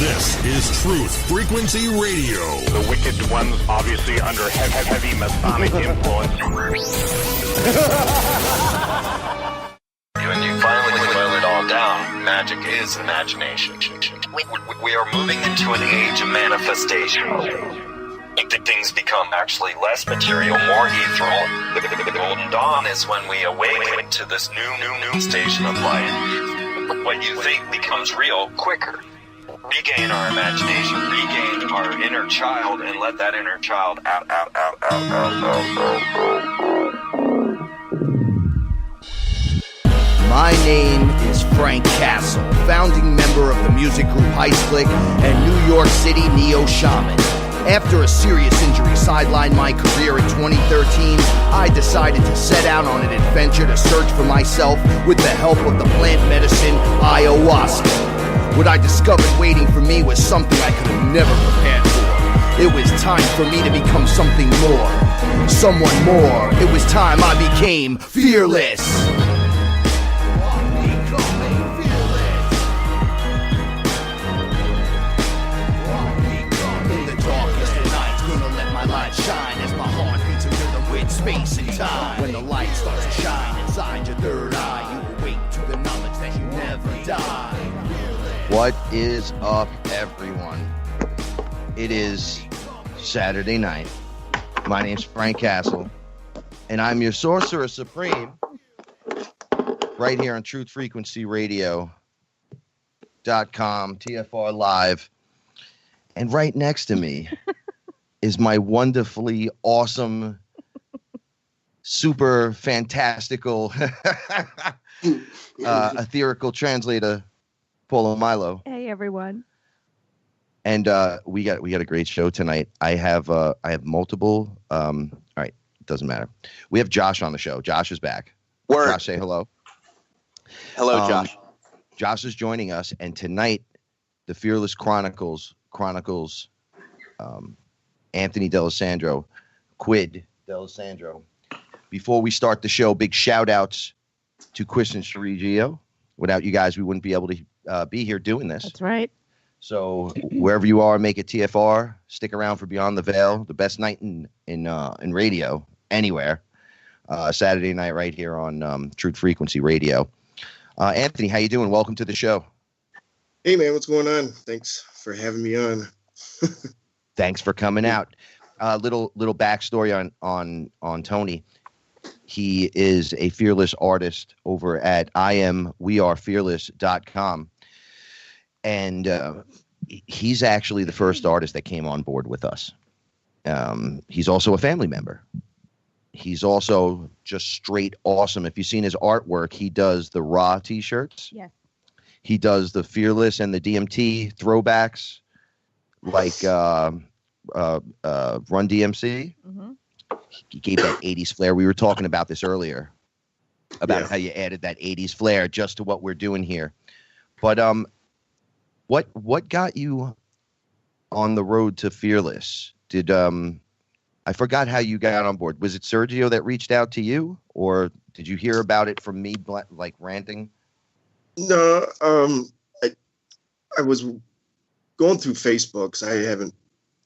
This is Truth Frequency Radio. The wicked ones obviously under heavy Masonic influence. When you finally boil it all down, magic is imagination. We are moving into an age of manifestation. Things become actually less material, more ethereal. The golden dawn is when we awaken to this new station of life. What you think becomes real quicker. Regain our imagination, regain our inner child, and let that inner child out. My name is Frank Castle, founding member of the music group Heist and New York City Neo-Shaman. After a serious injury sidelined my career in 2013, I decided to set out on an adventure to search for myself with the help of the plant medicine Ayahuasca. What I discovered waiting for me was something I could have never prepared for. It was time for me to become something more, someone more. It was time I became fearless. Shine as my heart beats a rhythm with space and time. When the light starts to shine inside your third eye, you awake to the knowledge that you never die. What is up, everyone? It is Saturday night. My name's Frank Castle, and I'm your Sorcerer Supreme right here on Truth Frequency Radio.com, TFR Live. And right next to me is my wonderfully awesome, super fantastical, etherical translator, Paula Milo. Hey, everyone. And we got a great show tonight. I have multiple. All right, it doesn't matter. We have Josh on the show. Josh is back. Word. Josh, say hello. Hello, Josh. Josh is joining us, and tonight, the FearLess Chronicles. Anthony Daalesandro, Quid Daalesandro. Before we start the show, big shout outs to Chris and Sherigio. Without you guys, we wouldn't be able to be here doing this. That's right. So wherever you are, make it TFR. Stick around for Beyond the Veil, the best night in radio anywhere. Saturday night right here on Truth Frequency Radio. Anthony, how you doing? Welcome to the show. Hey man, what's going on? Thanks for having me on. Thanks for coming out. Little backstory on Tony. He is a fearless artist over at wearefearless.com. And he's actually the first artist that came on board with us. He's also a family member. He's also just straight awesome. If you've seen his artwork, he does the Raw t-shirts. Yes. He does the Fearless and the DMT throwbacks. Like Run DMC. Mm-hmm. He gave that 80s flair. We were talking about this earlier, about how you added that 80s flair just to what we're doing here. But what got you on the road to Fearless? Did I forgot how you got on board. Was it Sergio that reached out to you, or did you hear about it from me like ranting? No, I was going through Facebook, 'cause I haven't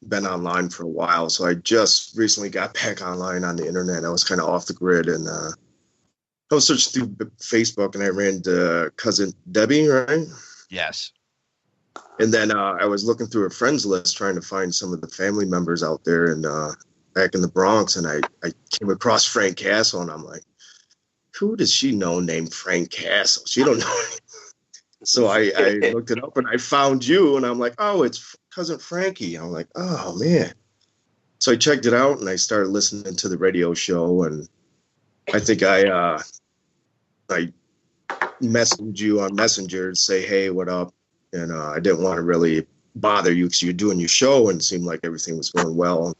been online for a while, so I just recently got back online on the internet. I was kind of off the grid, and I was searching through Facebook, and I ran into cousin Debbie, right? Yes. And then I was looking through a friends list trying to find some of the family members out there, and back in the Bronx, and I came across Frank Castle, and I'm like, who does she know named Frank Castle? She don't know. So I looked it up and I found you, and I'm like, oh, it's cousin Frankie. I'm like, oh man. So I checked it out and I started listening to the radio show, and I think I messaged you on Messenger to say, hey, what up? And I didn't want to really bother you because you're doing your show and it seemed like everything was going well.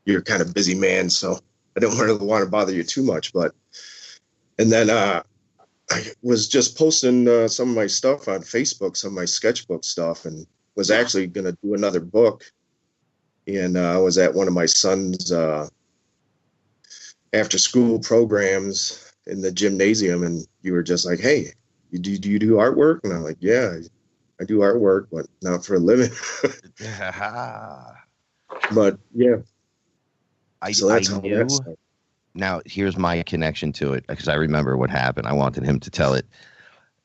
You're kind of busy man, so I didn't really want to bother you too much. And then I was just posting some of my stuff on Facebook, some of my sketchbook stuff, and was actually going to do another book. And I was at one of my son's after school programs in the gymnasium, and you were just like, hey, do you do artwork? And I'm like, yeah. I do artwork, but not for a living. But yeah, so that's how that started. Now, here's my connection to it, because I remember what happened. I wanted him to tell it.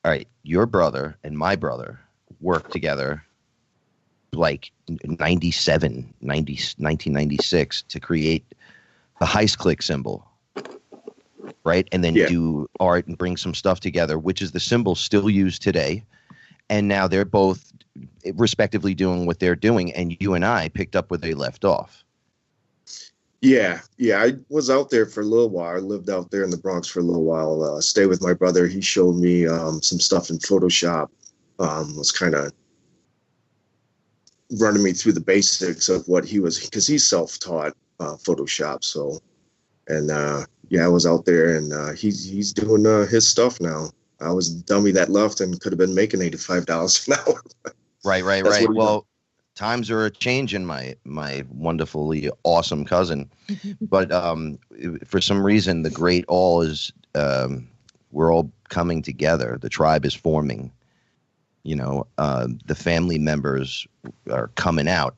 All right, your brother and my brother worked together like 1996 to create the heist click symbol, right? And then do art and bring some stuff together, which is the symbol still used today. And now they're both respectively doing what they're doing, and you and I picked up where they left off. Yeah. I was out there for a little while. I lived out there in the Bronx for a little while. Stayed with my brother. He showed me some stuff in Photoshop. Was kind of running me through the basics of what he was, because he's self-taught Photoshop. So, and I was out there, and he's doing his stuff now. I was the dummy that left and could have been making $85 an hour. Right. Well, times are a change in my wonderfully awesome cousin, but for some reason the great all is we're all coming together. The tribe is forming. The family members are coming out.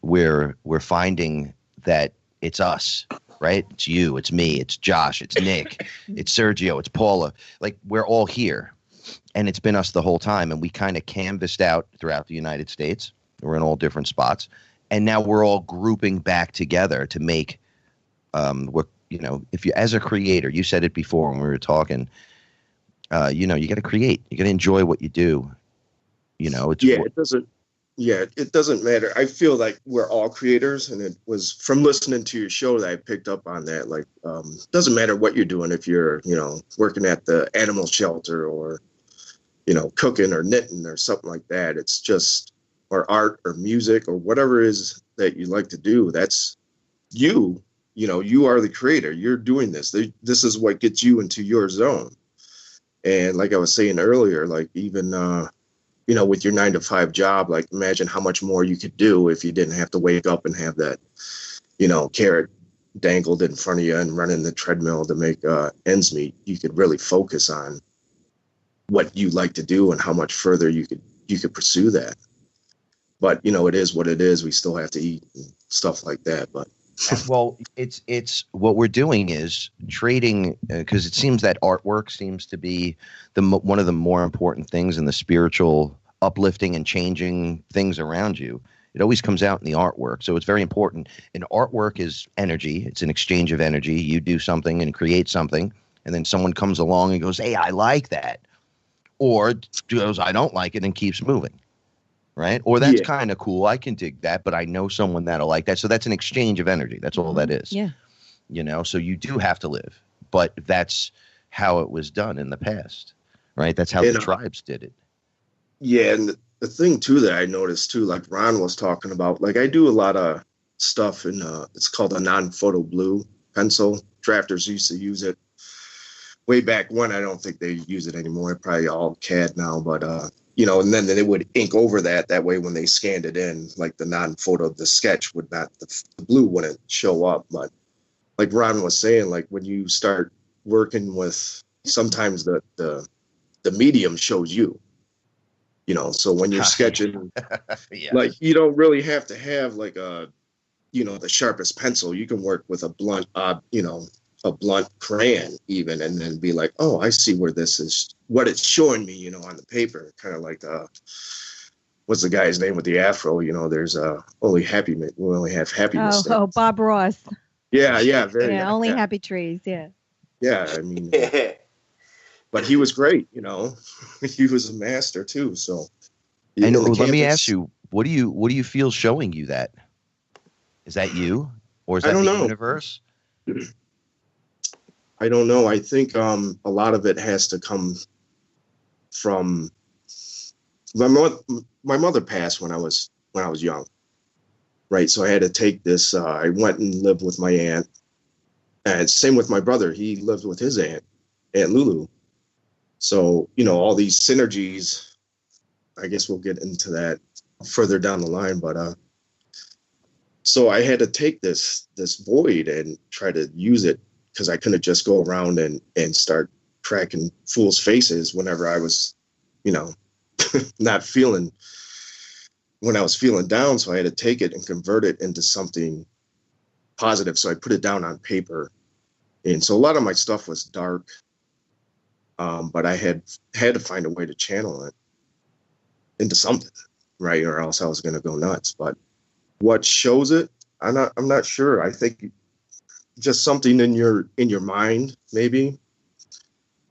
we're finding that it's us, right? It's you, it's me, it's Josh, it's Nick, it's Sergio, it's Paula. Like, we're all here, and it's been us the whole time. And we kind of canvassed out throughout the United States. We're in all different spots, and now we're all grouping back together to make what, if you, as a creator, you said it before when we were talking, you got to create, you got to enjoy what you do. It doesn't matter. I feel like we're all creators, and it was from listening to your show that I picked up on that. Like, doesn't matter what you're doing, if you're, working at the animal shelter, or, cooking or knitting or something like that. It's just, or art or music or whatever it is that you like to do. That's you. You are the creator. You're doing this. This is what gets you into your zone. And like I was saying earlier, like, even with your 9-to-5 job, like, imagine how much more you could do if you didn't have to wake up and have that, carrot dangled in front of you and running the treadmill to make ends meet. You could really focus on what you like to do and how much further you could pursue that. But, it is what it is. We still have to eat and stuff like that. But well, it's what we're doing is trading, because it seems that artwork seems to be one of the more important things in the spiritual uplifting and changing things around you. It always comes out in the artwork. So it's very important. And artwork is energy. It's an exchange of energy. You do something and create something, and then someone comes along and goes, "Hey, I like that," or goes, "I don't like it," and keeps moving. Right? Or that's kind of cool. I can dig that, but I know someone that'll like that. So that's an exchange of energy. That's all that is. Yeah. So you do have to live, but that's how it was done in the past, right? That's how the tribes did it. Yeah. And the thing too, that I noticed too, like Ron was talking about, like, I do a lot of stuff in, it's called a non-photo blue pencil. Drafters used to use it way back when. I don't think they use it anymore. Probably all CAD now, but, and then they would ink over that. That way, when they scanned it in, like the non-photo, the sketch would not, the blue wouldn't show up. But like Ron was saying, like, when you start working with, sometimes the medium shows you, so when you're sketching, like, you don't really have to have like a, the sharpest pencil. You can work with a blunt, a blunt crayon even, and then be like, oh, I see where this is, what it's showing me, on the paper. Kind of like, what's the guy's name with the afro? There's we only have happy mistakes. Oh, Bob Ross. Yeah. Only happy trees. Yeah. Yeah. I mean, but he was great. He was a master too. So, and let me ask you, what do you feel showing you that? Is that you, or is that the universe? I don't know. I think a lot of it has to come from my mother passed when I was young, right? So I had to take this. I went and lived with my aunt, and same with my brother. He lived with his Aunt Lulu. So all these synergies. I guess we'll get into that further down the line, but so I had to take this void and try to use it, because I couldn't just go around and start cracking fools' faces whenever I was, not feeling when I was feeling down. So I had to take it and convert it into something positive. So I put it down on paper. And so a lot of my stuff was dark, but I had to find a way to channel it into something, right? Or else I was going to go nuts. But what shows it, I'm not sure. I think just something in your mind, maybe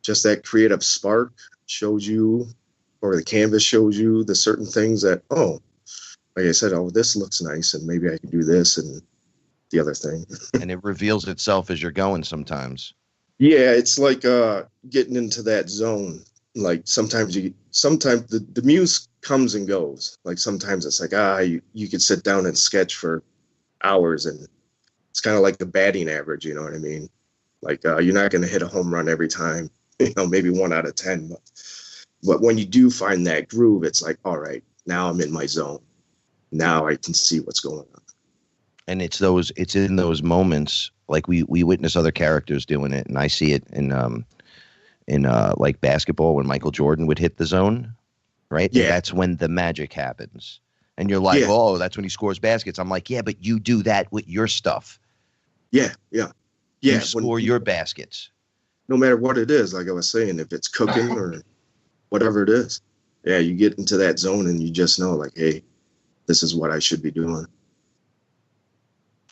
just that creative spark shows you, or the canvas shows you the certain things that, oh, like I said, oh, this looks nice, and maybe I can do this and the other thing. And it reveals itself as you're going sometimes. Yeah, it's like getting into that zone. Like sometimes the muse comes and goes. Like sometimes it's like, you could sit down and sketch for hours, and it's kind of like the batting average, you know what I mean? Like you're not going to hit a home run every time, maybe 1 out of 10. But when you do find that groove, it's like, all right, now I'm in my zone. Now I can see what's going on. And it's in those moments, like we witness other characters doing it, and I see it in like basketball when Michael Jordan would hit the zone, right? Yeah. And that's when the magic happens. And you're like, oh, that's when he scores baskets. I'm like, yeah, but you do that with your stuff. Yeah. You score your baskets. No matter what it is, like I was saying, if it's cooking or whatever it is, yeah, you get into that zone and you just know, like, hey, this is what I should be doing.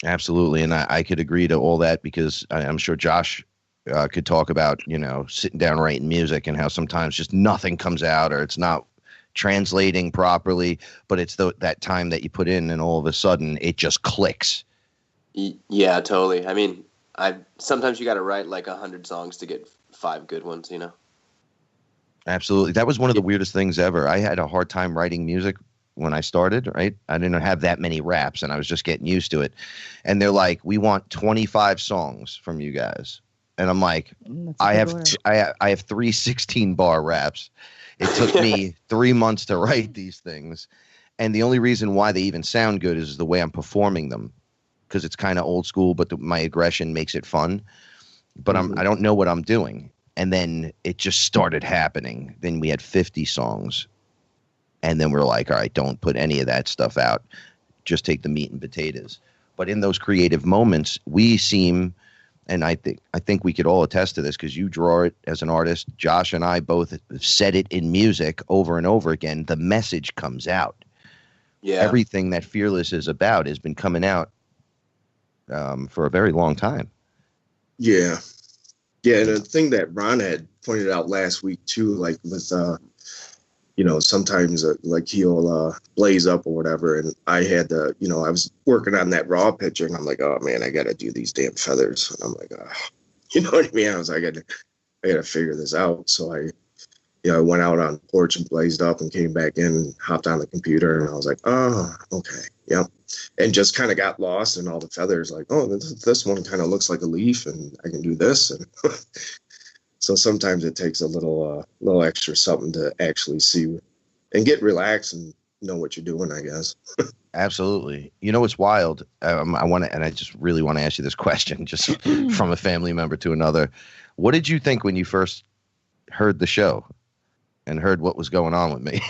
Absolutely. And I could agree to all that, because I'm sure Josh could talk about, sitting down writing music and how sometimes just nothing comes out, or it's not translating properly, but it's that time that you put in and all of a sudden it just clicks. Yeah, totally. I mean, sometimes you got to write like 100 songs to get 5 good ones, Absolutely. That was one of the weirdest things ever. I had a hard time writing music when I started, right? I didn't have that many raps, and I was just getting used to it. And they're like, we want 25 songs from you guys. And I'm like, I have 3 16-bar raps. It took me 3 months to write these things. And the only reason why they even sound good is the way I'm performing them, because it's kind of old school, but my aggression makes it fun. But I don't know what I'm doing. And then it just started happening. Then we had 50 songs. And then we're like, all right, don't put any of that stuff out. Just take the meat and potatoes. But in those creative moments, we seem, and I think we could all attest to this, because you draw it as an artist. Josh and I both have said it in music over and over again. The message comes out. Yeah. Everything that FearLess is about has been coming out for a very long time. Yeah. Yeah, and the thing that Ron had pointed out last week too, like with sometimes like he'll blaze up or whatever, and I had to, I was working on that raw picture, and I'm like, oh man, I got to do these damn feathers, and I'm like, you know what I mean? I was like, I got to figure this out. So I went out on the porch and blazed up and came back in and hopped on the computer, and I was like, oh, okay, yeah. And just kind of got lost in all the feathers, like, oh, this one kind of looks like a leaf, and I can do this. And so sometimes it takes a little extra something to actually see and get relaxed and know what you're doing, I guess. Absolutely. It's wild. I just really want to ask you this question, just from a family member to another. What did you think when you first heard the show and heard what was going on with me?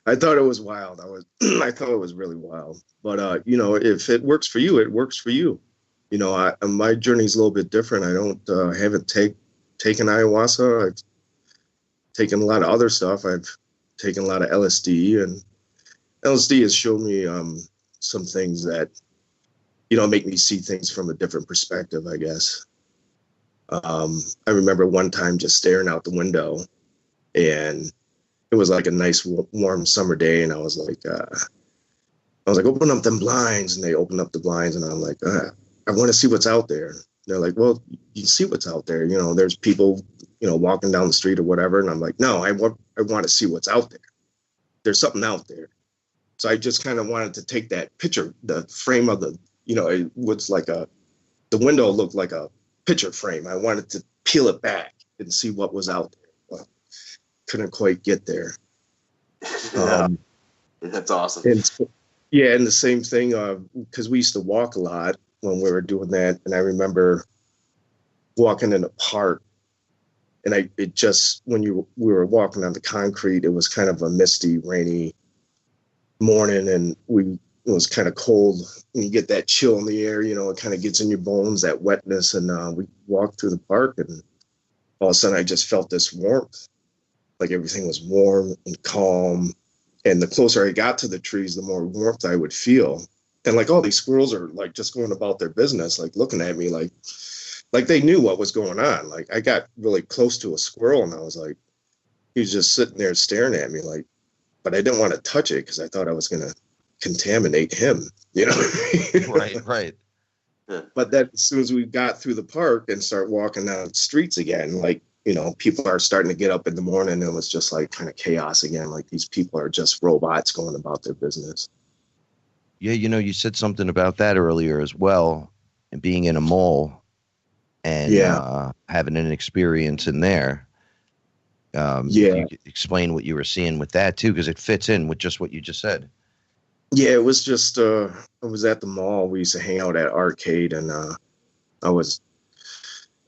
I thought it was wild. I thought it was really wild. But if it works for you, it works for you. My journey is a little bit different. I haven't taken ayahuasca. I've taken a lot of other stuff. I've taken a lot of LSD, and LSD has shown me some things that, make me see things from a different perspective, I guess. I remember one time just staring out the window, and it was like a nice warm summer day, and I was like, open up them blinds, and they opened up the blinds, and I'm like, I want to see what's out there. And they're like, well, you see what's out there. There's people, walking down the street or whatever. And I'm like, no, I want to see what's out there. There's something out there. So I just kind of wanted to take that picture, the frame of the, it was like the window looked like a picture frame. I wanted to peel it back and see what was out there. Well, couldn't quite get there. That's awesome. And the same thing, because we used to walk a lot when we were doing that. And I remember walking in a park, And it just, when we were walking on the concrete, it was kind of a misty, rainy morning, and it was kind of cold, and you get that chill in the air, it kind of gets in your bones, that wetness. And we walked through the park, and all of a sudden I just felt this warmth, like everything was warm and calm. And the closer I got to the trees, the more warmth I would feel. And like all these squirrels are like just going about their business, like looking at me like they knew what was going on. Like I got really close to a squirrel, and I was like, he was just sitting there staring at me, like, but I didn't want to touch it because I thought I was going to contaminate him, Right. But then as soon as we got through the park and start walking down the streets again, like, people are starting to get up in the morning, and it was just like kind of chaos again. Like these people are just robots going about their business. Yeah, you said something about that earlier as well, and being in a mall and having an experience in there. You could explain what you were seeing with that too, because it fits in with just what you just said. Yeah, it was just I was at the mall. We used to hang out at Arcade, and I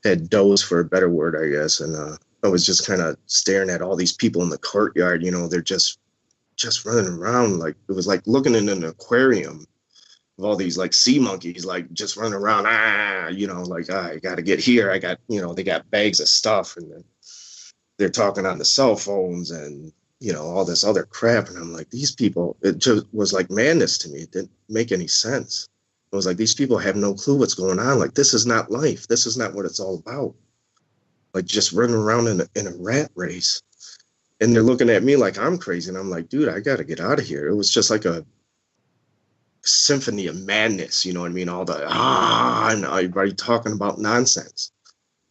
had dozed, for a better word, I guess, and I was just kind of staring at all these people in the courtyard. They're just running around, like it was like looking in an aquarium of all these like sea monkeys, like just running around. I got to get here. I got, they got bags of stuff, and then they're talking on the cell phones and all this other crap. And I'm like, these people, it just was like madness to me. It didn't make any sense. It was like, these people have no clue what's going on. Like, this is not life. This is not what it's all about. Like just running around in a rat race. And they're looking at me like I'm crazy. And I'm like, dude, I got to get out of here. It was just like a symphony of madness. You know what I mean? All the, and everybody talking about nonsense.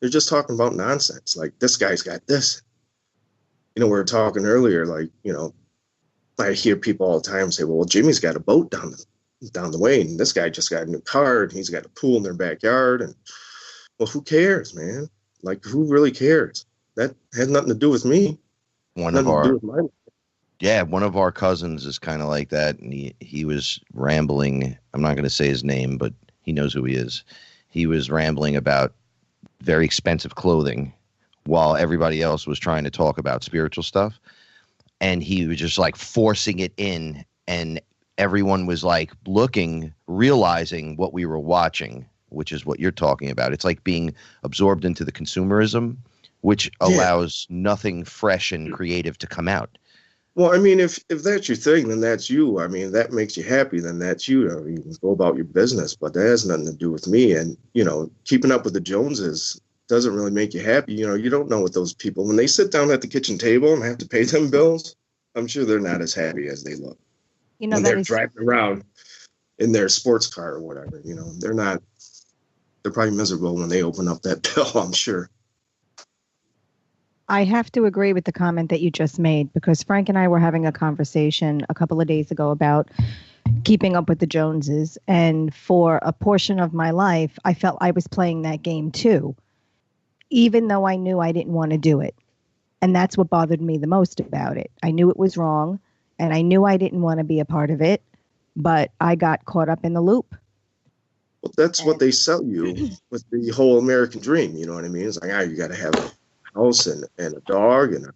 They're just talking about nonsense. Like, this guy's got this. We were talking earlier, like, I hear people all the time say, well, Jimmy's got a boat down the way, and this guy just got a new car, and he's got a pool in their backyard. And, well, who cares, man? Like, who really cares? That has nothing to do with me. One of our cousins is kind of like that, and he was rambling. I'm not going to say his name, but he knows who he is. He was rambling about very expensive clothing while everybody else was trying to talk about spiritual stuff. And he was just like forcing it in, and everyone was like looking, realizing what we were watching, which is what you're talking about. It's like being absorbed into the consumerism, which allows nothing fresh and creative to come out. Well, I mean, if that's your thing, then that's you. I mean, that makes you happy, then that's you. I mean, you can go about your business, but that has nothing to do with me. And, keeping up with the Joneses doesn't really make you happy. You don't know what those people, when they sit down at the kitchen table and have to pay them bills, I'm sure they're not as happy as they look. When they're driving around in their sports car or whatever, they're probably miserable when they open up that bill, I'm sure. I have to agree with the comment that you just made, because Frank and I were having a conversation a couple of days ago about keeping up with the Joneses. And for a portion of my life, I felt I was playing that game too, even though I knew I didn't want to do it. And that's what bothered me the most about it. I knew it was wrong, and I knew I didn't want to be a part of it, but I got caught up in the loop. Well, that's what they sell you with the whole American dream. You know what I mean? It's like, you got to have a house and a dog and,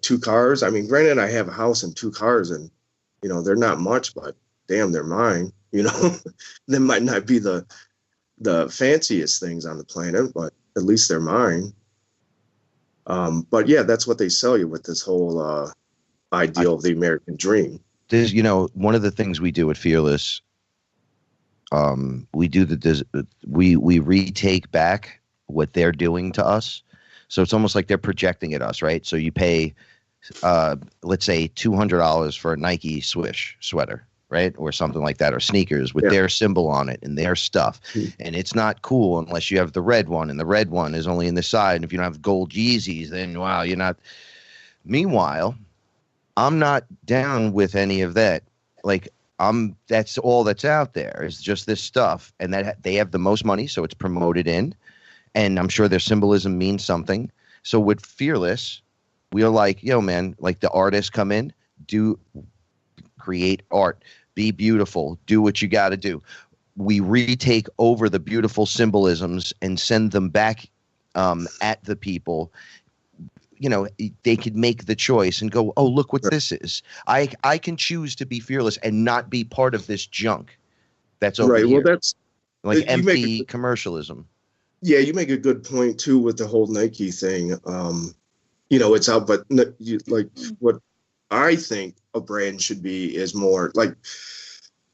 2 cars. I mean, granted, I have a house and 2 cars, and, they're not much, but damn, they're mine. They might not be the fanciest things on the planet, but at least they're mine. But yeah, that's what they sell you with this whole ideal of the American dream. There's, one of the things we do at FearLess, we retake back what they're doing to us. So it's almost like they're projecting at us, right? So you pay, let's say $200 for a Nike Swish sweater, right? Or something like that, or sneakers with their symbol on it and their stuff. And it's not cool unless you have the red one, and the red one is only in the side. And if you don't have gold Yeezys, then wow, you're not. Meanwhile, I'm not down with any of that. Like, that's all that's out there is just this stuff, and that they have the most money, so it's promoted in, and I'm sure their symbolism means something. So with FearLess, we are like, yo, man, like the artists come in, create art, be beautiful, do what you got to do. We retake over the beautiful symbolisms and send them back at the people, you know, they could make the choice and go, oh, look what this is. I can choose to be fearless and not be part of this junk that's over here. Well, that's like empty commercialism. Yeah, you make a good point too with the whole Nike thing. You know, it's out, but like what I think a brand should be is more like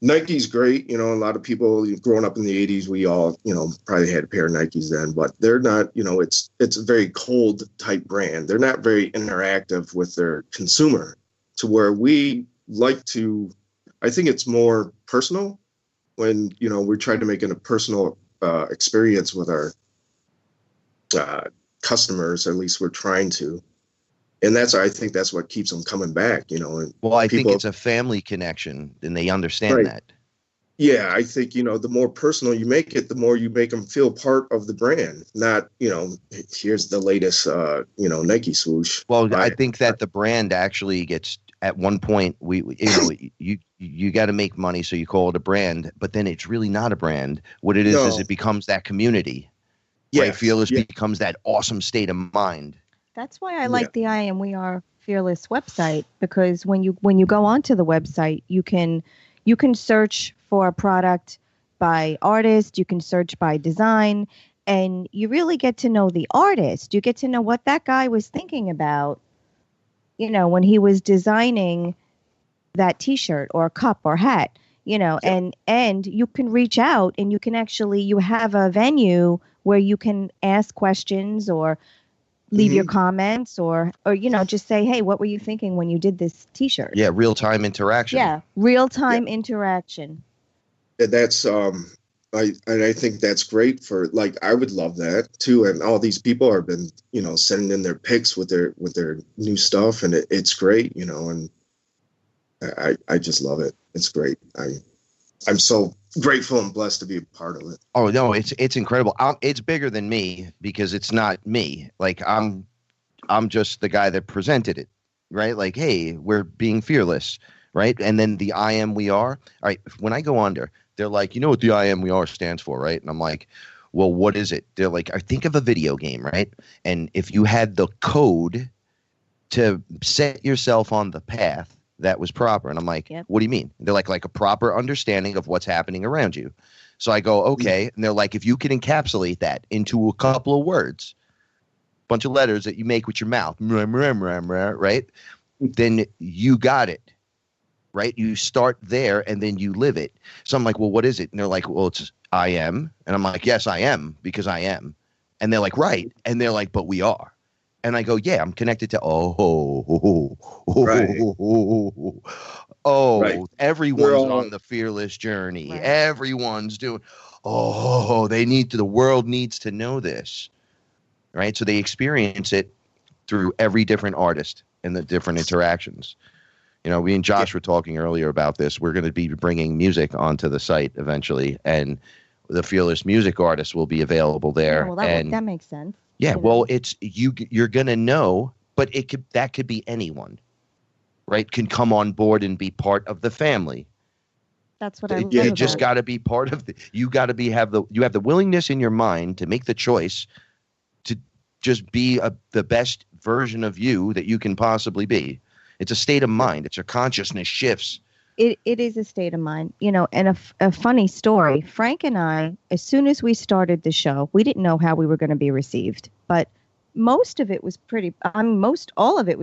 Nike's great. You know, a lot of people growing up in the 80s, we all, you know, probably had a pair of Nikes then, but they're not, you know, it's a very cold type brand. They're not very interactive with their consumer to where we like to, I think it's more personal when, you know, we're trying to make it a personal experience with our customers, at least we're trying to. And I think that's what keeps them coming back, you know. And well, I think it's a family connection, and they understand that. Yeah, I think, you know, the more personal you make it, the more you make them feel part of the brand. Not, you know, here's the latest, you know, Nike swoosh. Well, I think that the brand actually gets, at one point, you got to make money, so you call it a brand, but then it's really not a brand. What it is it becomes that community. Yeah, right? Fearless becomes that awesome state of mind. That's why I like the I Am We Are Fearless website, because when you go onto the website, you can search for a product by artist, you can search by design, and you really get to know the artist. You get to know what that guy was thinking about, you know, when he was designing that T-shirt or cup or hat, you know, and you can reach out and you can actually, you have a venue where you can ask questions or leave your comments or, you know, just say, hey, what were you thinking when you did this T-shirt? Yeah. Real-time interaction. Yeah. Real-time interaction. And that's, I think that's great for, like, I would love that too. And all these people have been, you know, sending in their pics with their new stuff, and it's great, you know, and I just love it. It's great. I'm so grateful and blessed to be a part of it. Oh no, it's incredible. It's bigger than me because it's not me. Like I'm just the guy that presented it, right? Like, hey, we're being fearless, right? And then the I Am We Are. All right, when I go under, they're like, you know what the I Am We Are stands for, right? And I'm like, well, what is it? They're like, I think of a video game, right? And if you had the code to set yourself on the path that was proper. And I'm like, what do you mean? They're like a proper understanding of what's happening around you. So I go, okay. And they're like, if you can encapsulate that into a couple of words, bunch of letters that you make with your mouth, right? Then you got it, right? You start there and then you live it. So I'm like, well, what is it? And they're like, well, it's I am. And I'm like, yes, I am, because I am. And they're like, right. And they're like, but we are. And I go, yeah, I'm connected to, everyone's on the fearless journey. Right. Everyone's doing, the world needs to know this, right? So they experience it through every different artist and the different interactions. You know, we and Josh were talking earlier about this. We're going to be bringing music onto the site eventually, and the fearless music artists will be available there. Oh, well, that makes sense. Yeah, well, it's you're gonna know, but that could be anyone, right? Can come on board and be part of the family. That's what I love. You just got to be part of you have the willingness in your mind to make the choice to just be the best version of you that you can possibly be. It's a state of mind. It's your consciousness shifts. It is a state of mind, you know. And a funny story, Frank and I, as soon as we started the show, we didn't know how we were going to be received, but all of it was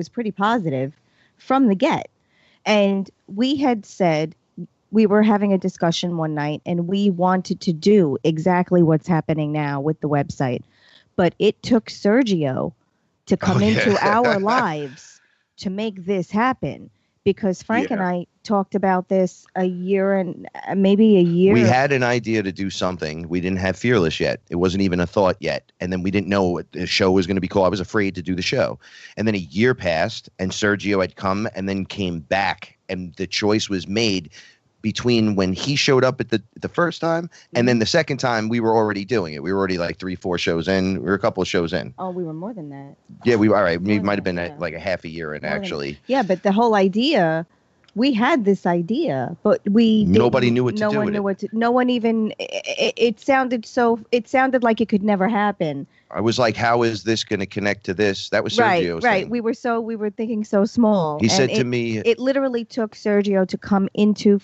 pretty positive from the get. And we had said, we were having a discussion one night and we wanted to do exactly what's happening now with the website, but it took Sergio to come into our lives to make this happen. Because Frank and I talked about this maybe a year. We had an idea to do something. We didn't have Fearless yet. It wasn't even a thought yet. And then we didn't know what the show was going to be called. I was afraid to do the show. And then a year passed and Sergio had come and then came back. And the choice was made between when he showed up at the first time and then the second time we were already doing it. We were already like 3-4 shows in. We were a couple of shows in. Oh, we were more than that. Yeah, we were. All right. We might have been like a half a year in, actually. Yeah, but the whole idea we had this idea, but nobody knew what to do. No one knew what to. No one even. It sounded like it could never happen. I was like, how is this going to connect to this? That was Sergio's right. thing. We were thinking so small. He said to me, it literally took Sergio to come into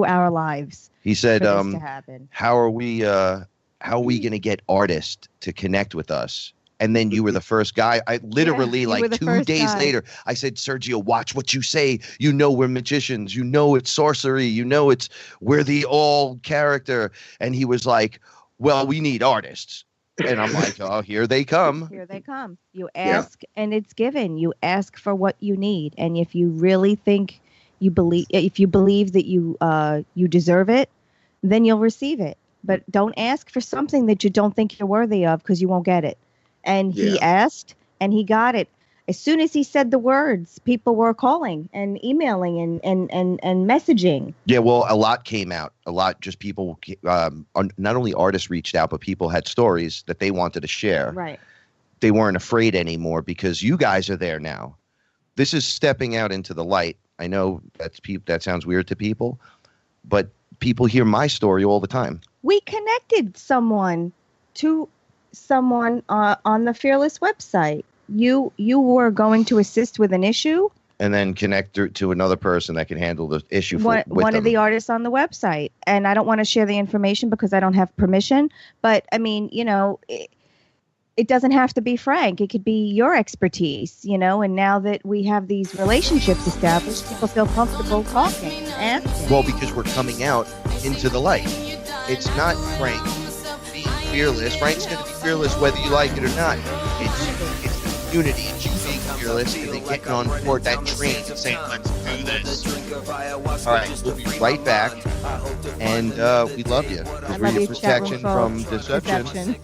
our lives. He said, for this to happen. how are we going to get artists to connect with us? And then you were the first guy. I literally, like 2 days later, I said, Sergio, watch what you say. You know we're magicians. You know it's sorcery. You know we're the all character. And he was like, well, we need artists. And I'm like, oh, here they come. Here they come. You ask and it's given. You ask for what you need. And if you really think if you believe that you deserve it, then you'll receive it. But don't ask for something that you don't think you're worthy of, because you won't get it. And he asked and he got it. As soon as he said the words, people were calling and emailing and messaging. Yeah, well, a lot came out. A lot, just people, not only artists reached out, but people had stories that they wanted to share. Right. They weren't afraid anymore because you guys are there now. This is stepping out into the light. I know that sounds weird to people, but people hear my story all the time. We connected someone to someone on the FearLess website. You were going to assist with an issue, and then connect to another person that can handle the issue. One of the artists on the website, and I don't want to share the information because I don't have permission. But I mean, it doesn't have to be Frank. It could be your expertise, And now that we have these relationships established, people feel comfortable talking. Well, because we're coming out into the light. It's not Frank being fearless. Frank's going to be fearless whether you like it or not. It's unity and you being fearless and then getting on board that train and saying, let's do this. All right, we'll be right back. And we love you. We're your protection from deception.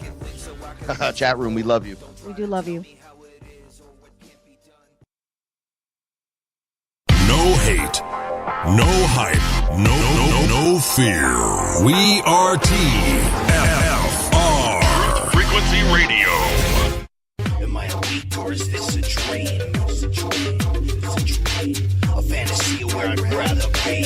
Chat room, we love you. We do love you. No hate, no hype, no fear. We are TFR. Frequency Radio. Am I awake or is this a dream? A fantasy where I'd rather be.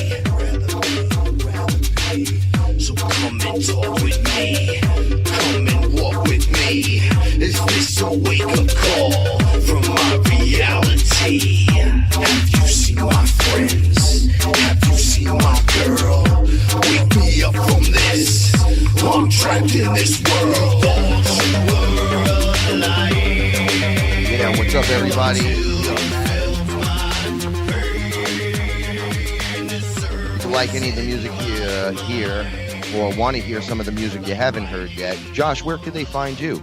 So come and talk with me. Come and walk with me. Is this a wake-up call from my reality? Have you seen my friends? Have you seen my girl? Wake me up from this. I'm trapped in this world. Yeah, what's up, everybody? If you like any of the music you hear, or want to hear some of the music you haven't heard yet, Josh, where could they find you?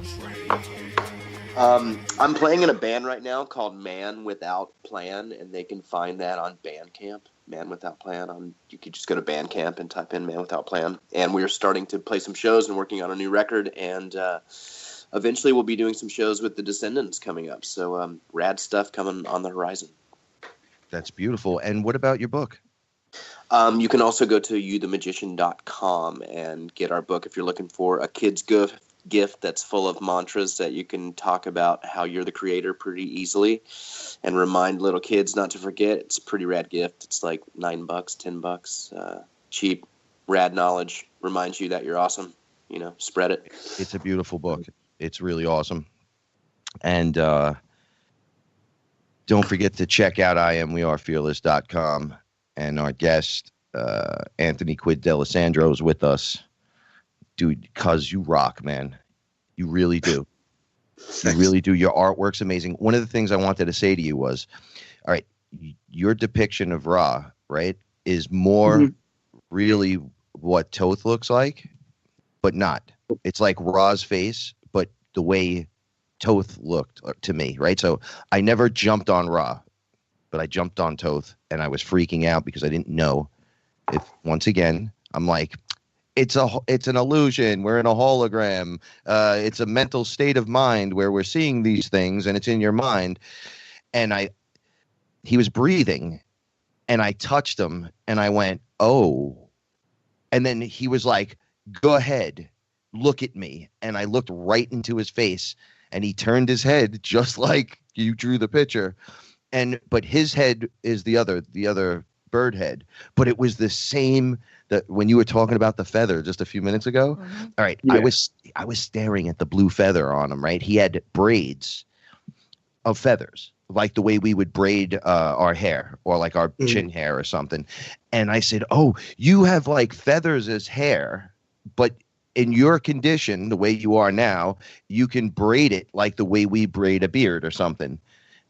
I'm playing in a band right now called Man Without Plan, and they can find that on Bandcamp. Man Without Plan. You could just go to Bandcamp and type in Man Without Plan. And we're starting to play some shows and working on a new record, and eventually we'll be doing some shows with the Descendants coming up. So rad stuff coming on the horizon. That's beautiful. And what about your book? You can also go to youthemagician.com and get our book if you're looking for a kid's gift that's full of mantras that you can talk about how you're the creator pretty easily and remind little kids not to forget. It's a pretty rad gift. It's like $9, $10, cheap, rad knowledge, reminds you that you're awesome. Spread it. It's a beautiful book. It's really awesome. And don't forget to check out IamWeAreFearless.com. And our guest, Anthony Quid Daalesandro, is with us. Dude, cuz you rock, man. You really do. You really do. Your artwork's amazing. One of the things I wanted to say to you was, all right, your depiction of Ra, right, is more really what Toth looks like, but not. It's like Ra's face, but the way Toth looked to me, right? So I never jumped on Ra, but I jumped on Toth, and I was freaking out because I didn't know if, once again, I'm like, it's an illusion. We're in a hologram. It's a mental state of mind where we're seeing these things, and it's in your mind. And he was breathing, and I touched him, and I went, oh. And then he was like, go ahead, look at me. And I looked right into his face, and he turned his head just like you drew the picture. But his head is the other bird head, but it was the same that when you were talking about the feather just a few minutes ago. All right. Yeah. I was staring at the blue feather on him, right? He had braids of feathers, like the way we would braid our hair or like our chin hair or something. And I said, oh, you have like feathers as hair, but in your condition, the way you are now, you can braid it like the way we braid a beard or something.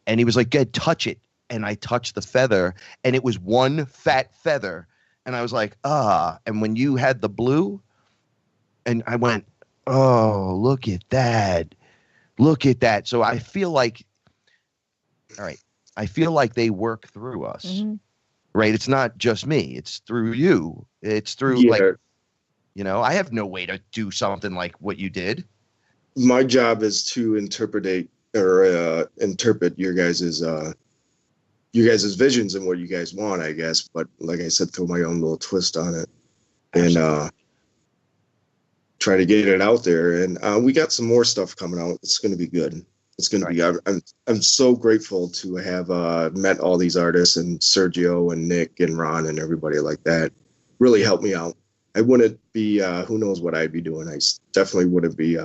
And he was like, good, touch it. And I touched the feather, and it was one fat feather. And I was like, ah. And when you had the blue, and I went, oh, look at that. Look at that. So I feel like, all right, I feel like they work through us, right? It's not just me. It's through you. It's through like, you know, I have no way to do something like what you did. My job is to interpret your guys's visions and what you guys want, I guess. But like I said, throw my own little twist on it and try to get it out there. And we got some more stuff coming out. It's going to be good. It's going to be. I'm so grateful to have met all these artists and Sergio and Nick and Ron and everybody like that. Really helped me out. I wouldn't be, who knows what I'd be doing. I definitely wouldn't be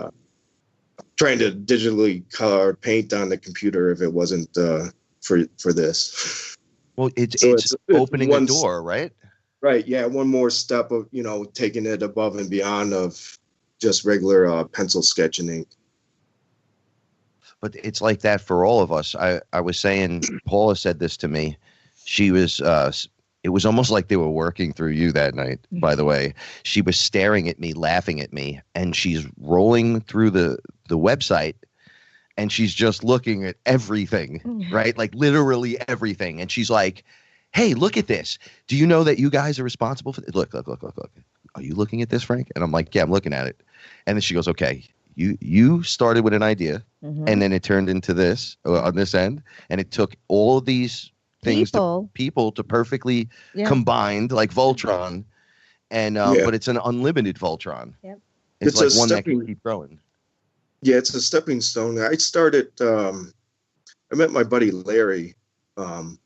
trying to digitally color paint on the computer if it wasn't for this. Well, it's opening a door, right? Right. Yeah. One more step of, you know, taking it above and beyond of just regular pencil sketch and ink. But it's like that for all of us. I was saying, Paula said this to me. She was, it was almost like they were working through you that night, by the way. She was staring at me, laughing at me, and she's rolling through the website, and she's just looking at everything, right? Like literally everything. And she's like, hey, look at this. Do you know that you guys are responsible for this? Look. Are you looking at this, Frank? And I'm like, yeah, I'm looking at it. And then she goes, okay, you started with an idea, and then it turned into this on this end, and it took all of these things people to perfectly combined like Voltron, and but it's an unlimited Voltron. Yep. It's like one that can keep growing. Yeah, it's a stepping stone. I started. I met my buddy Larry, and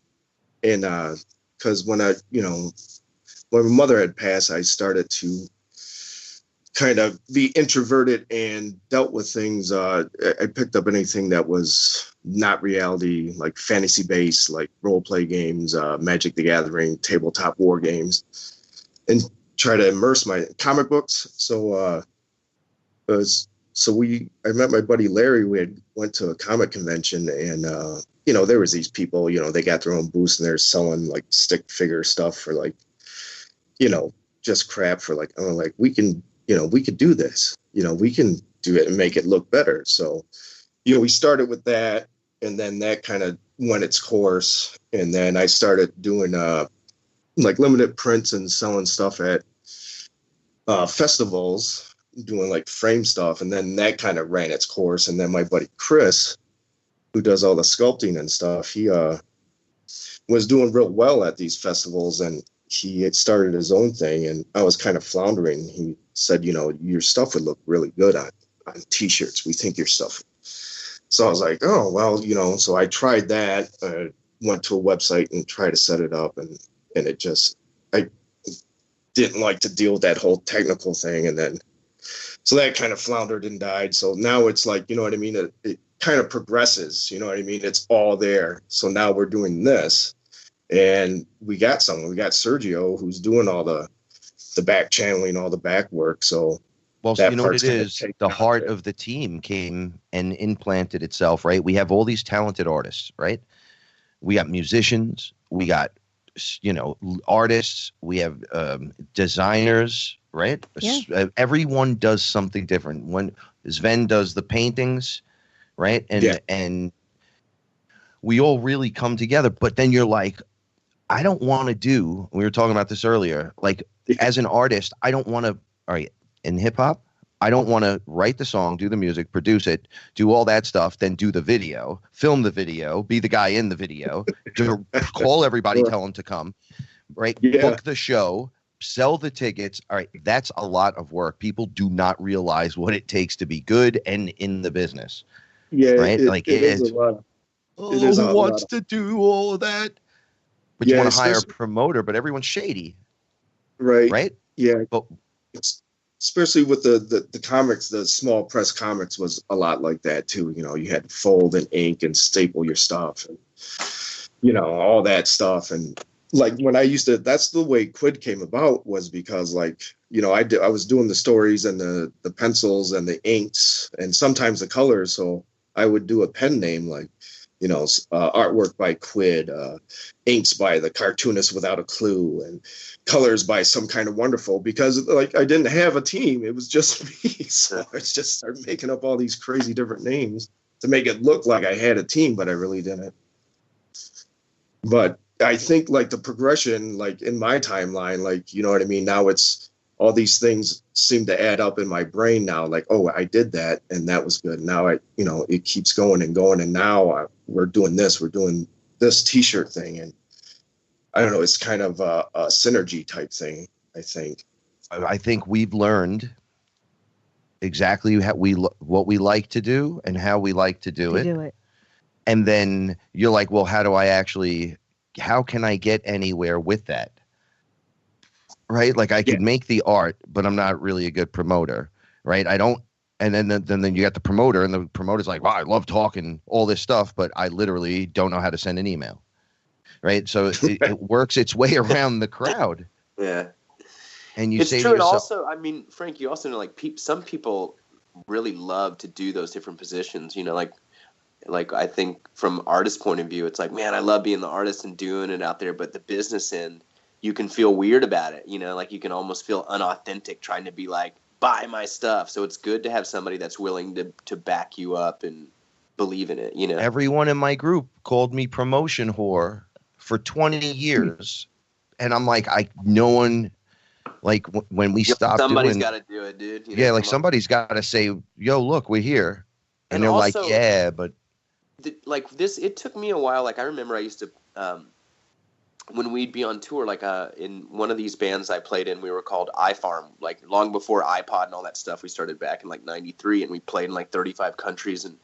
because when my mother had passed, I started to kind of be introverted and dealt with things. I picked up anything that was not reality, like fantasy based, like role play games, Magic the Gathering, tabletop war games, and try to immerse my comic books. So I met my buddy Larry. We went to a comic convention, and there was these people, they got their own booths and they're selling like stick figure stuff for like, just crap for like, we could do this, we can do it and make it look better. So, we started with that, and then that kind of went its course. And then I started doing like limited prints and selling stuff at festivals, doing like frame stuff. And then that kind of ran its course. And then my buddy Chris, who does all the sculpting and stuff, he was doing real well at these festivals, and he had started his own thing. And I was kind of floundering. He said, your stuff would look really good on t-shirts. We think your stuff. So I was like, oh, well, so I tried that. Went to a website and tried to set it up, and it just, I didn't like to deal with that whole technical thing. And then, so that kind of floundered and died. So now it's like, it kind of progresses, it's all there. So now we're doing this, and we got Sergio who's doing all the back channeling, all the back work. So, well, you know what it is? The heart of the team came and implanted itself, right? We have all these talented artists, right? We got musicians, we got, artists, we have designers, right? Yeah. Everyone does something different. When Sven does the paintings, right? And we all really come together. But then you're like, I don't want to do, we were talking about this earlier, like as an artist, I don't want to, all right, in hip hop, I don't want to write the song, do the music, produce it, do all that stuff, then do the video, film the video, be the guy in the video, call everybody, tell them to come, right? Yeah. Book the show, sell the tickets. All right, that's a lot of work. People do not realize what it takes to be good and in the business. Yeah, right? It is a lot. Who wants to do all of that? But you want to hire a promoter, but everyone's shady. Right. Right? Yeah. But especially with the comics, the small press comics was a lot like that too. You know, you had to fold and ink and staple your stuff and, you know, all that stuff. And like when I used to, that's the way Quid came about, was because like, you know, I was doing the stories and the pencils and the inks and sometimes the colors. So I would do a pen name like, you know, artwork by Quid, inks by the cartoonist without a clue, and colors by some kind of wonderful, because like I didn't have a team. It was just me. So I just started making up all these crazy different names to make it look like I had a team, but I really didn't. But I think like the progression, like in my timeline, like, you know what I mean? Now it's all these things seem to add up in my brain now. Like, oh, I did that and that was good. Now you know, it keeps going and going. And now we're doing this t-shirt thing. And I don't know, it's kind of a synergy type thing, I think. I think we've learned exactly what we like to do and how we like to do it. And then you're like, well, how can I get anywhere with that? Right? Like I could make the art, but I'm not really a good promoter, right? I don't. And then you got the promoter, and the promoter's like, wow, I love talking all this stuff, but I literally don't know how to send an email. Right? So it works its way around the crowd. Yeah. And it's say true. to yourself, And also, I mean, Frank, you also know, like some people really love to do those different positions, you know, like I think from artist point of view, it's like, man, I love being the artist and doing it out there. But the business end, you can feel weird about it, you know, like you can almost feel unauthentic trying to be like, buy my stuff. So it's good to have somebody that's willing to back you up and believe in it, you know. Everyone in my group called me promotion whore for 20 years. And I'm like, no one, like when we stopped somebody's got to do it, dude. You know, yeah, like somebody's got to say, yo, look, we're here. And they're also, like, yeah, but. Like this, it took me a while. Like I remember I used to, when we'd be on tour, like in one of these bands I played in, we were called iFarm, like long before iPod and all that stuff. We started back in like 93 and we played in like 35 countries. And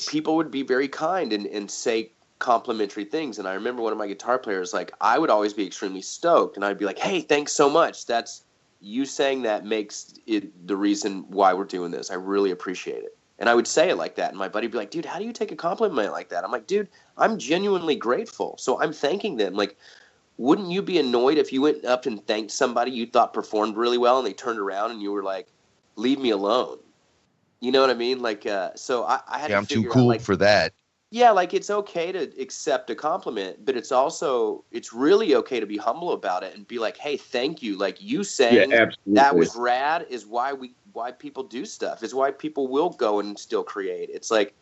people would be very kind and say complimentary things. And I remember one of my guitar players, like I would always be extremely stoked and I'd be like, hey, thanks so much. That's you saying that makes it the reason why we're doing this. I really appreciate it. And I would say it like that. And my buddy would be like, dude, how do you take a compliment like that? I'm like, dude, I'm genuinely grateful. So I'm thanking them. Like, wouldn't you be annoyed if you went up and thanked somebody you thought performed really well and they turned around and you were like, leave me alone? You know what I mean? Like, so I had to I'm figure too cool out, like, for that. Yeah, like it's okay to accept a compliment, but it's really okay to be humble about it and be like, hey, thank you. Like you saying that was rad is why people do stuff. It's why people will go and still create. It's like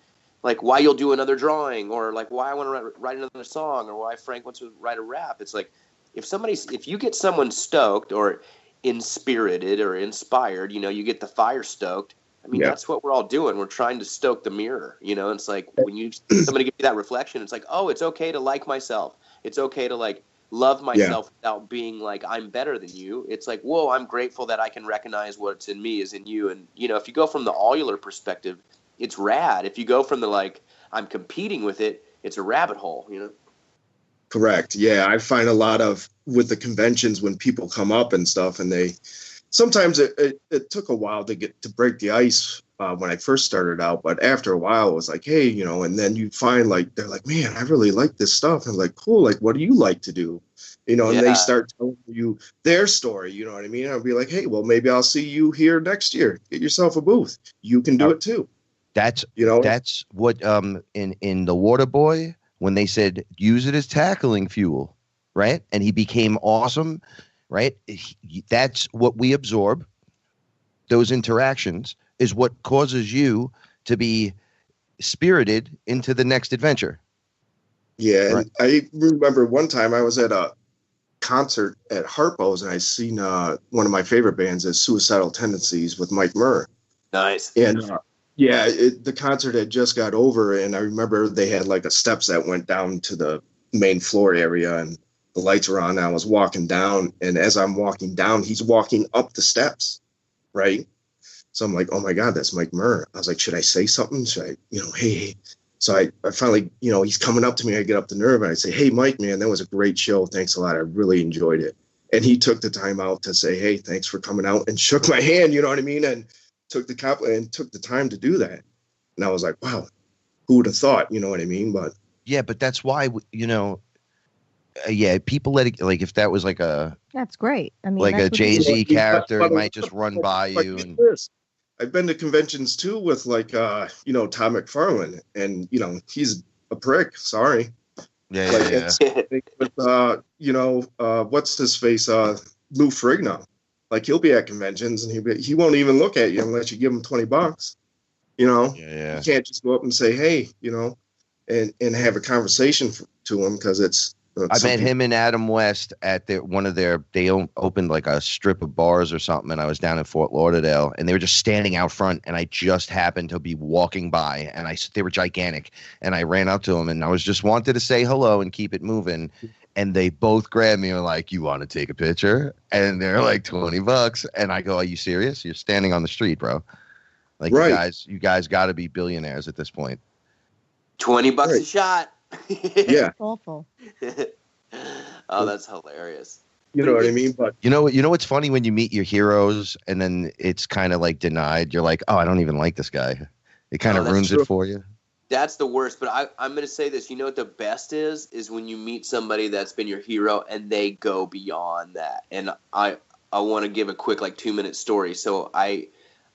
why you'll do another drawing, or like why I want to write another song, or why Frank wants to write a rap. It's like if you get someone stoked or inspirited or inspired, you know, you get the fire stoked. I mean, that's what we're all doing. We're trying to stoke the mirror, you know. It's like when somebody gives you that reflection, it's like, oh, it's okay to like myself. It's okay to like love myself without being like I'm better than you. It's like, whoa, I'm grateful that I can recognize what's in me is in you. And you know, if you go from the allular perspective, it's rad. If you go from the like I'm competing with it, it's a rabbit hole, you know. Correct. Yeah, I find a lot of with the conventions when people come up and stuff, and they. Sometimes it took a while to break the ice when I first started out, but after a while it was like, hey, you know, and then you find like they're like, man, I really like this stuff, and like, cool, like, what do you like to do, you know? And they start telling you their story, you know what I mean? I'll be like, hey, well, maybe I'll see you here next year. Get yourself a booth. You can do it too. That's what in the Water Boy when they said use it as tackling fuel, right? And he became awesome. Right? That's what we absorb. Those interactions is what causes you to be spirited into the next adventure. Yeah. Right. And I remember one time I was at a concert at Harpo's and I seen one of my favorite bands is Suicidal Tendencies with Mike Murr. Nice. And the concert had just got over and I remember they had like a steps that went down to the main floor area and the lights were on and I was walking down, and as I'm walking down, he's walking up the steps, right? So I'm like, oh my God, that's Mike Murr. I was like, should I say something? Should I, you know, hey, So I finally, he's coming up to me. I get up the nerve and I say, "Hey, Mike, man, that was a great show. Thanks a lot. I really enjoyed it." And he took the time out to say, "Hey, thanks for coming out," and shook my hand, you know what I mean? And took the compliment and took the time to do that. And I was like, wow, who would have thought, you know what I mean? But yeah, but that's why, people let it, like, if that was like that's great. I mean, like a Jay-Z character, he might just run by like you. And I've been to conventions too with like, Todd McFarlane, and, he's a prick. Sorry. Yeah, With, what's his face? Lou Ferrigno. Like, he'll be at conventions and he won't even look at you unless you give him $20. You can't just go up and say, "Hey," and have a conversation to him, because it's. I met him and Adam West at they opened like a strip of bars or something, and I was down in Fort Lauderdale, and they were just standing out front, and I just happened to be walking by, and they were gigantic, and I ran up to them, and I was just wanted to say hello and keep it moving, and they both grabbed me and were like, "You want to take a picture?" And they're like $20, and I go, "Are you serious? You're standing on the street, bro. Like, right. You guys got to be billionaires at this point." $20 a shot. Yeah. Awful. Oh, that's hilarious. You know what I mean? But you know what's funny, when you meet your heroes and then it's kind of like denied. You're like, "Oh, I don't even like this guy." It kind of ruins it for you. That's the worst. But I'm going to say this. You know what the best is when you meet somebody that's been your hero and they go beyond that. And I want to give a quick 2-minute story. So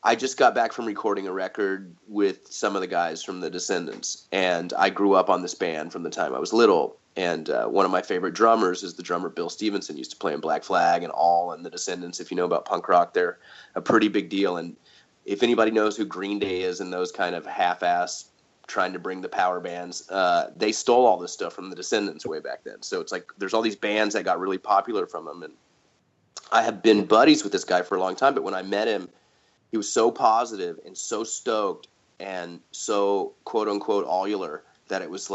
I just got back from recording a record with some of the guys from the Descendants, and I grew up on this band from the time I was little. And one of my favorite drummers is the drummer Bill Stevenson. Used to play in Black Flag and All, and the Descendants. If you know about punk rock, they're a pretty big deal. And if anybody knows who Green Day is and those kind of half-ass trying to bring the power bands, they stole all this stuff from the Descendants way back then. So it's like there's all these bands that got really popular from them. And I have been buddies with this guy for a long time, but when I met him, he was so positive and so stoked and so quote unquote allular that it was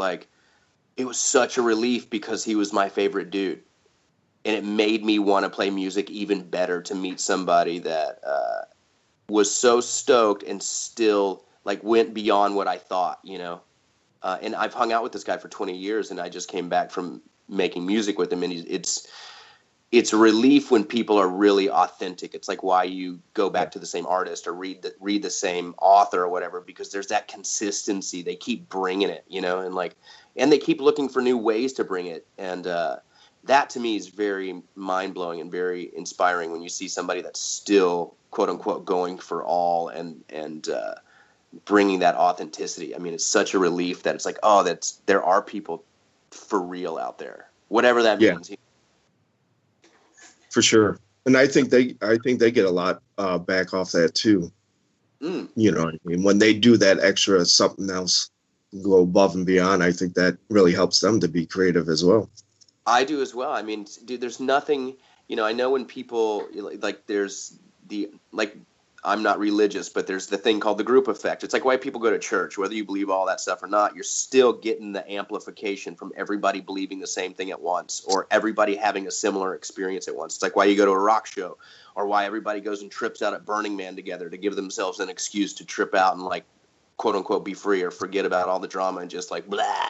such a relief, because he was my favorite dude. And it made me want to play music even better, to meet somebody that was so stoked and still went beyond what I thought, and I've hung out with this guy for 20 years, and I just came back from making music with him, and it's a relief when people are really authentic. It's like why you go back to the same artist or read the same author or whatever, because there's that consistency. They keep bringing it, and they keep looking for new ways to bring it. And that to me is very mind blowing and very inspiring, when you see somebody that's still quote unquote going for all and bringing that authenticity. I mean, it's such a relief that it's like, oh, there are people for real out there, whatever that means. For sure. And I think they get a lot back off that too. You know what I mean? When they do that extra something else, go above and beyond, I think that really helps them to be creative as well. I do as well. I mean, dude, there's nothing, I know when people there's I'm not religious, but there's the thing called the group effect. It's like why people go to church, whether you believe all that stuff or not, you're still getting the amplification from everybody believing the same thing at once, or everybody having a similar experience at once. It's like why you go to a rock show, or why everybody goes and trips out at Burning Man together to give themselves an excuse to trip out and quote unquote be free or forget about all the drama and just blah,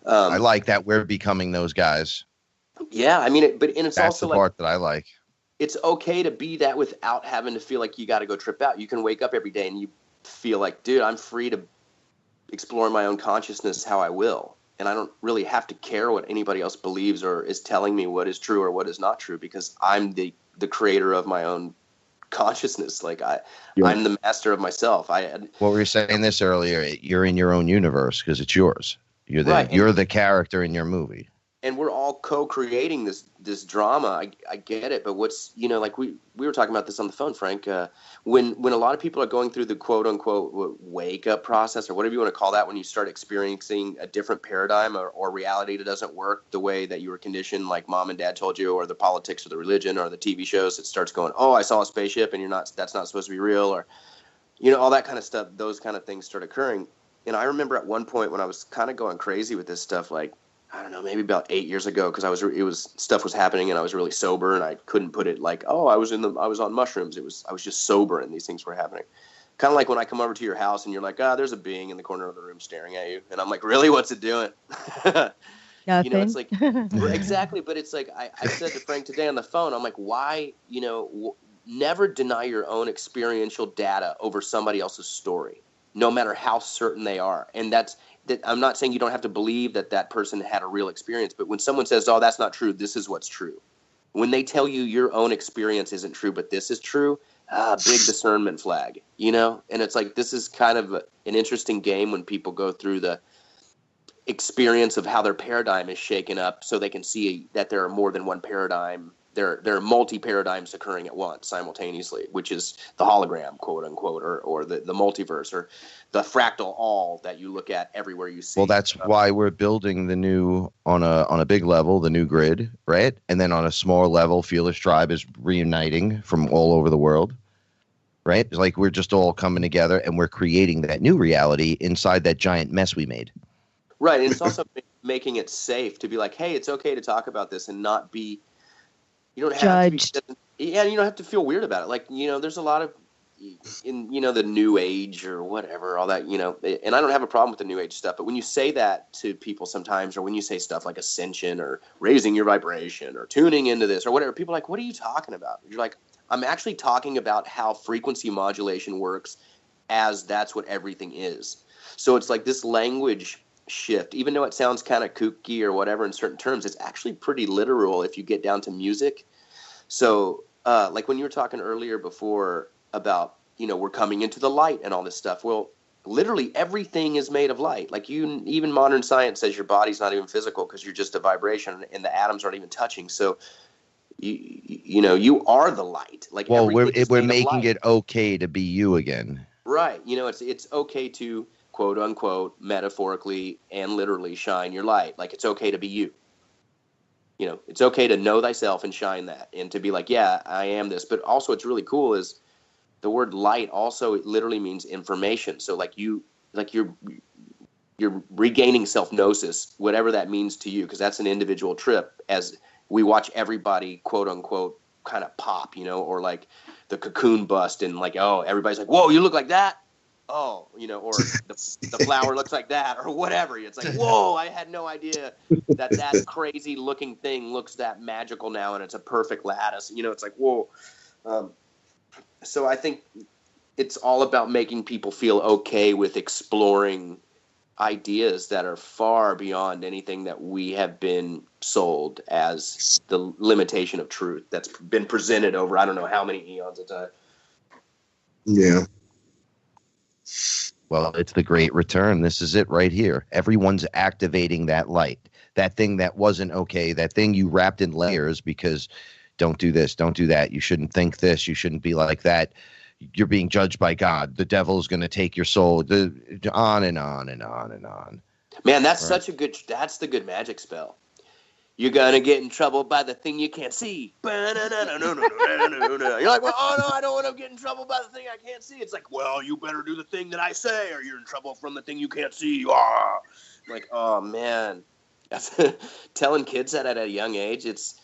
I like that we're becoming those guys. Yeah, I mean, it's that's also the part that I like. It's okay to be that without having to feel like you got to go trip out. You can wake up every day and you feel like, dude, I'm free to explore my own consciousness how I will. And I don't really have to care what anybody else believes or is telling me what is true or what is not true, because I'm the creator of my own consciousness. I'm the master of myself. What we were saying this earlier, you're in your own universe because it's yours. You're the character in your movie. And we're all co-creating this drama. I get it, but what's we were talking about this on the phone, Frank. When a lot of people are going through the quote unquote wake up process, or whatever you want to call that, when you start experiencing a different paradigm or reality that doesn't work the way that you were conditioned, like mom and dad told you, or the politics or the religion or the TV shows, it starts going, oh, I saw a spaceship and that's not supposed to be real, or all that kind of stuff. Those kind of things start occurring. And I remember at one point when I was kind of going crazy with this stuff, I don't know, maybe about 8 years ago, because stuff was happening and I was really sober, and I couldn't put it I was on mushrooms. I was just sober and these things were happening. Kind of like when I come over to your house and you're like, there's a being in the corner of the room staring at you. And I'm like, really? What's it doing? Nothing. You know, it's like, exactly. But it's like, I said to Frank today on the phone, I'm like, why, you know, never deny your own experiential data over somebody else's story, no matter how certain they are. And that I'm not saying you don't have to believe that person had a real experience, but when someone says, oh, that's not true, this is what's true. When they tell you your own experience isn't true, but this is true, big discernment flag, you know? And it's like, this is kind of an interesting game when people go through the experience of how their paradigm is shaken up so they can see that there are more than one paradigm. There are multi-paradigms occurring at once simultaneously, which is the hologram, quote unquote, or the multiverse, or the fractal all that you look at everywhere you see. Well, that's why we're building the new, on a big level, the new grid, right? And then on a small level, Fearless Tribe is reuniting from all over the world, right? It's like we're just all coming together and we're creating that new reality inside that giant mess we made. Right, and it's also making it safe to be like, hey, it's okay to talk about this and not be, you don't have judged. to be, you don't have to feel weird about it. Like, you know, there's a lot of, in, you know, the new age or whatever, all that, you know, and I don't have a problem with the new age stuff, but when you say that to people sometimes, or when you say stuff like ascension or raising your vibration or tuning into this or whatever, people are like, what are you talking about? You're like, I'm actually talking about how frequency modulation works, as that's what everything is. So it's like this language shift, even though it sounds kind of kooky or whatever in certain terms, it's actually pretty literal if you get down to music. So like when you were talking earlier before about, you know, we're coming into the light and all this stuff. Well, literally everything is made of light. Like even modern science says your body's not even physical because you're just a vibration and the atoms aren't even touching. So you know, you are the light. Like, well, we're making it okay to be you again. Right. You know, it's okay to, quote unquote, metaphorically and literally shine your light. Like, it's okay to be you. You know, it's okay to know thyself and shine that, and to be like, yeah, I am this. But also, what's really cool is the word light also, it literally means information. So like you're regaining self-gnosis, whatever that means to you, because that's an individual trip, as we watch everybody, quote unquote, kind of pop, you know, or like the cocoon bust, and like, oh, everybody's like, whoa, you look like that. Oh, you know, or the flower looks like that, or whatever. It's like, whoa, I had no idea that crazy looking thing looks that magical now, and it's a perfect lattice. You know, it's like, whoa. So I think it's all about making people feel okay with exploring ideas that are far beyond anything that we have been sold as the limitation of truth that's been presented over I don't know how many eons of time. Yeah. Well, it's the great return. This is it right here. Everyone's activating that light, that thing that wasn't okay, that thing you wrapped in layers because don't do this, don't do that. You shouldn't think this. You shouldn't be like that. You're being judged by God. The devil's going to take your soul. On and on and on and on. Man, that's that's the good magic spell. You're going to get in trouble by the thing you can't see. You're like, well, oh no, I don't want to get in trouble by the thing I can't see. It's like, well, you better do the thing that I say or you're in trouble from the thing you can't see. Like, oh man. That's telling kids that at a young age, it's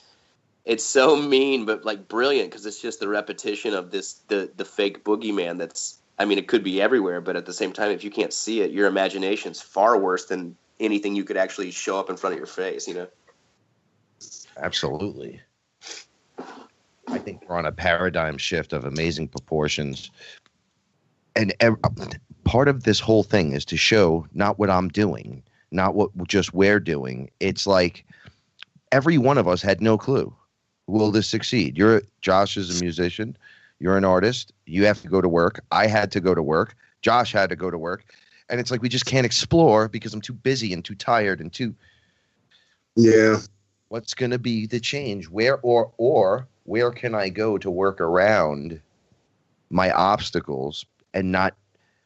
so mean, but like brilliant, because it's just the repetition of the fake boogeyman that's, I mean, it could be everywhere, but at the same time, if you can't see it, your imagination's far worse than anything you could actually show up in front of your face, you know? Absolutely. I think we're on a paradigm shift of amazing proportions. And part of this whole thing is to show not what I'm doing, not what just we're doing. It's like every one of us had no clue. Will this succeed? Josh is a musician. You're an artist. You have to go to work. I had to go to work. Josh had to go to work. And it's like we just can't explore because I'm too busy and too tired and too... Yeah. What's going to be the change? Where where can I go to work around my obstacles and not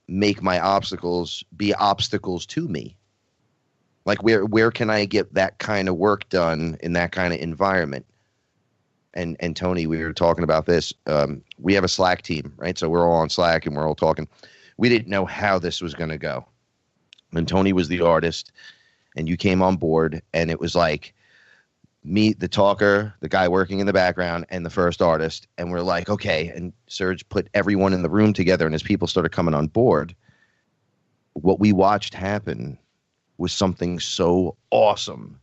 make my obstacles be obstacles to me? Like where can I get that kind of work done in that kind of environment? And Tony, we were talking about this. We have a Slack team, right? So we're all on Slack and we're all talking. We didn't know how this was going to go. And Tony was the artist and you came on board and it was like, meet the talker, the guy working in the background, and the first artist. And we're like, okay. And Serge put everyone in the room together. And as people started coming on board, what we watched happen was something so awesome.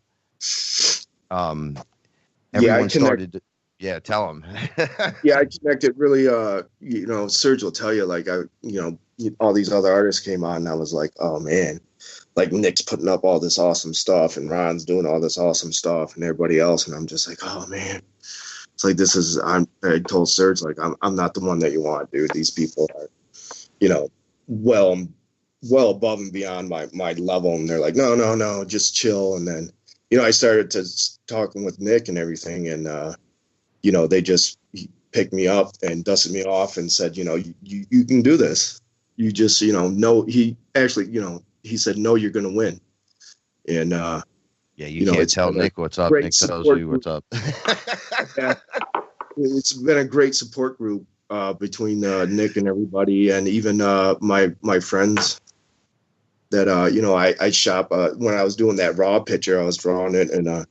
Everyone started to, yeah, tell him. Yeah, I connected really, Serge will tell you, like, all these other artists came on and I was like, oh man, like Nick's putting up all this awesome stuff and Ron's doing all this awesome stuff and everybody else. And I'm just like, oh man, it's like, I told Serge, like, I'm not the one that you want, dude. These people are, well above and beyond my level. And they're like, no, just chill. And then, I started to talking with Nick and everything. And, they just picked me up and dusted me off and said, you can do this. You just, know, he actually, he said, no, you're going to win. And, you can't tell Nick what's up. Nick tells you what's up. Yeah. It's been a great support group between Nick and everybody. And even my friends that, I shop when I was doing that raw picture, I was drawing it and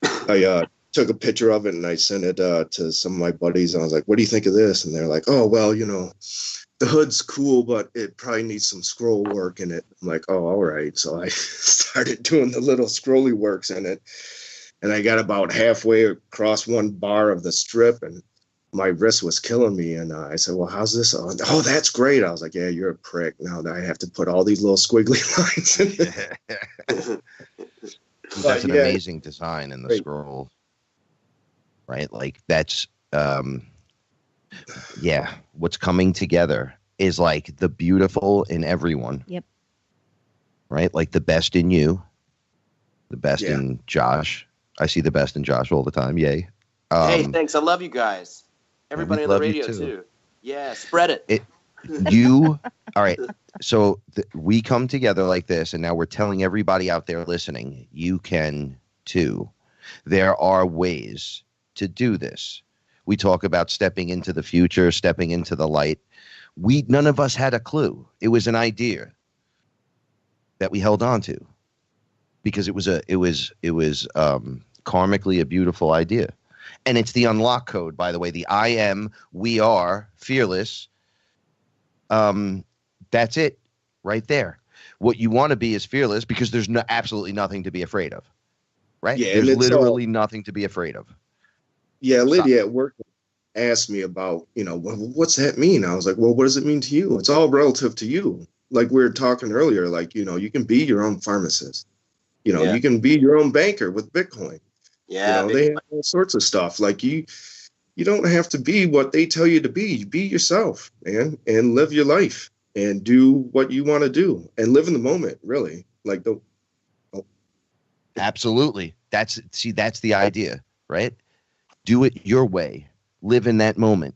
I took a picture of it and I sent it to some of my buddies. And I was like, what do you think of this? And they're like, oh, well, the hood's cool, but it probably needs some scroll work in it. I'm like, oh, all right. So I started doing the little scrolly works in it. And I got about halfway across one bar of the strip and my wrist was killing me. And I said, well, how's this? Oh, that's great. I was like, yeah, you're a prick. Now that I have to put all these little squiggly lines in it. That's an amazing design in the scroll. Right? Like that's, what's coming together is like the beautiful in everyone. Yep. Right? Like the best in you, the best in Josh. I see the best in Josh all the time. Yay. Hey, thanks. I love you guys. Everybody on the radio too. Yeah, spread it. All right. So we come together like this, and now we're telling everybody out there listening, you can too. There are ways to do this. We talk about stepping into the future, stepping into the light. None of us had a clue. It was an idea that we held on to because it was karmically a beautiful idea. And it's the unlock code, by the way, the we are fearless. That's it right there. What you want to be is fearless because there's absolutely nothing to be afraid of. Right? Yeah, there's literally nothing to be afraid of. Yeah, Lydia at work asked me about, what's that mean? I was like, well, what does it mean to you? It's all relative to you. Like we were talking earlier, like, you can be your own pharmacist. You can be your own banker with Bitcoin. Yeah. They have all sorts of stuff. Like you don't have to be what they tell you to be. Be yourself, man, and live your life and do what you want to do and live in the moment, really. Like Absolutely. That's the idea, right? Do it your way. Live in that moment.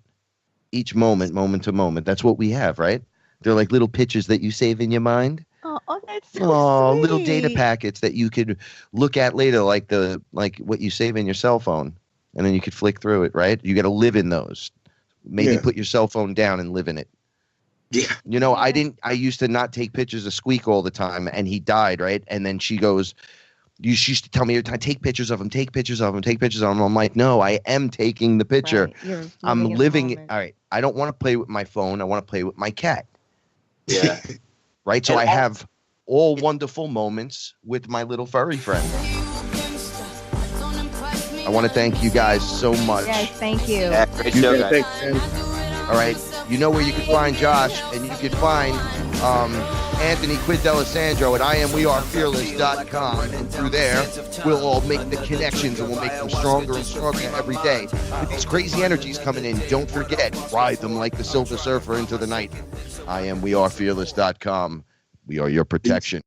Each moment, moment to moment. That's what we have, right? They're like little pictures that you save in your mind. Oh, that's so sweet. Little data packets that you could look at later, like what you save in your cell phone, and then you could flick through it, right? You got to live in those. Maybe put your cell phone down and live in it. Yeah. I used to not take pictures of Squeak all the time, and he died, right? And then she goes, she used to tell me every time, take pictures of him, take pictures of him, take pictures of him. I'm like, no, I am taking the picture. Right. I'm living it. All right. I don't want to play with my phone. I want to play with my cat. Yeah. Right. So I have all wonderful moments with my little furry friend. I want to thank you guys so much. Yes, thank you. Yeah, great show, guys. All right. You know where you can find Josh, and you can find Anthony Quid Daalesandro at IamWeAreFearless.com. And through there, we'll all make the connections, and we'll make them stronger and stronger every day. With these crazy energies coming in, don't forget, ride them like the Silver Surfer into the night. IamWeAreFearless.com. We are your protection.